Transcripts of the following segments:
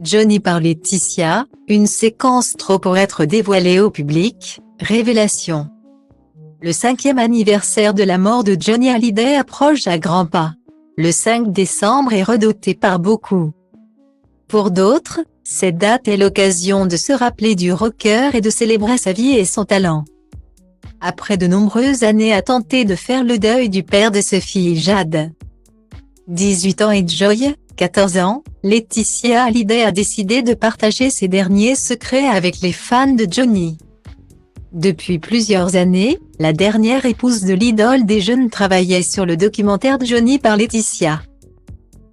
Johnny par Laetitia, une séquence trop pour être dévoilée au public, révélation. Le 5e anniversaire de la mort de Johnny Hallyday approche à grands pas. Le 5 décembre est redouté par beaucoup. Pour d'autres, cette date est l'occasion de se rappeler du rocker et de célébrer sa vie et son talent. Après de nombreuses années à tenter de faire le deuil du père de ses filles Jade, 18 ans et Joy, 14 ans, Laetitia Hallyday a décidé de partager ses derniers secrets avec les fans de Johnny. Depuis plusieurs années, la dernière épouse de l'idole des jeunes travaillait sur le documentaire de Johnny par Laetitia.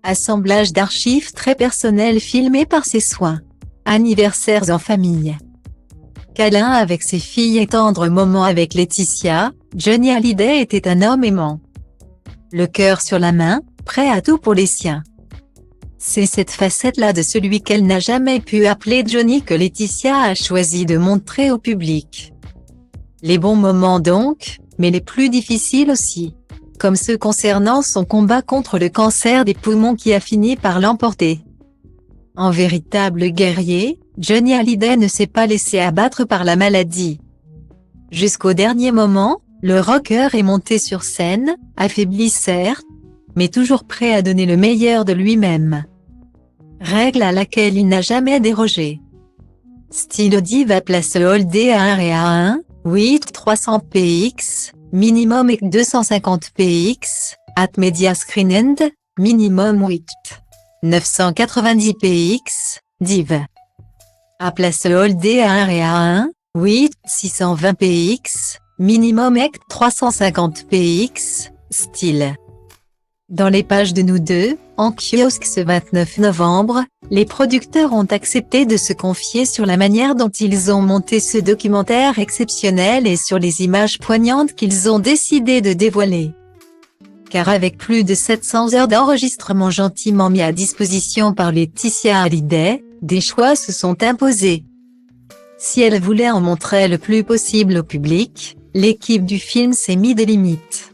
Assemblage d'archives très personnelles filmées par ses soins. Anniversaires en famille. Câlins avec ses filles et tendres moments avec Laetitia, Johnny Hallyday était un homme aimant. Le cœur sur la main, prêt à tout pour les siens. C'est cette facette-là de celui qu'elle n'a jamais pu appeler Johnny que Laetitia a choisi de montrer au public. Les bons moments donc, mais les plus difficiles aussi. Comme ceux concernant son combat contre le cancer des poumons qui a fini par l'emporter. En véritable guerrier, Johnny Hallyday ne s'est pas laissé abattre par la maladie. Jusqu'au dernier moment, le rocker est monté sur scène, affaibli certes, mais toujours prêt à donner le meilleur de lui-même. Règle à laquelle il n'a jamais dérogé. Style Diva place Holdé à 1 et à 1, 8 300 px, minimum et 250 px, at media screen end, minimum 8 990 px, div. À place Holdé à 1 et à 1, 8 620 px, minimum et 350 px, style. Dans les pages de Nous deux, en kiosque ce 29 novembre, les producteurs ont accepté de se confier sur la manière dont ils ont monté ce documentaire exceptionnel et sur les images poignantes qu'ils ont décidé de dévoiler. Car avec plus de 700 heures d'enregistrement gentiment mis à disposition par Laetitia Hallyday, des choix se sont imposés. Si elle voulait en montrer le plus possible au public, l'équipe du film s'est mis des limites.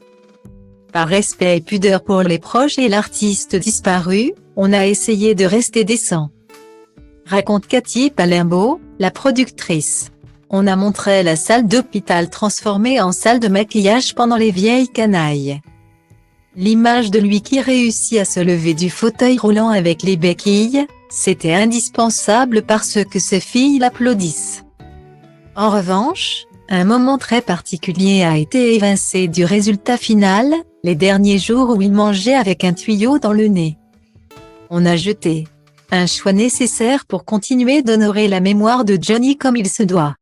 Par respect et pudeur pour les proches et l'artiste disparu, on a essayé de rester décent. Raconte Cathy Palermo, la productrice. On a montré la salle d'hôpital transformée en salle de maquillage pendant les vieilles canailles. L'image de lui qui réussit à se lever du fauteuil roulant avec les béquilles, c'était indispensable parce que ses filles l'applaudissent. En revanche, un moment très particulier a été évincé du résultat final, les derniers jours où il mangeait avec un tuyau dans le nez. On a jeté un choix nécessaire pour continuer d'honorer la mémoire de Johnny comme il se doit.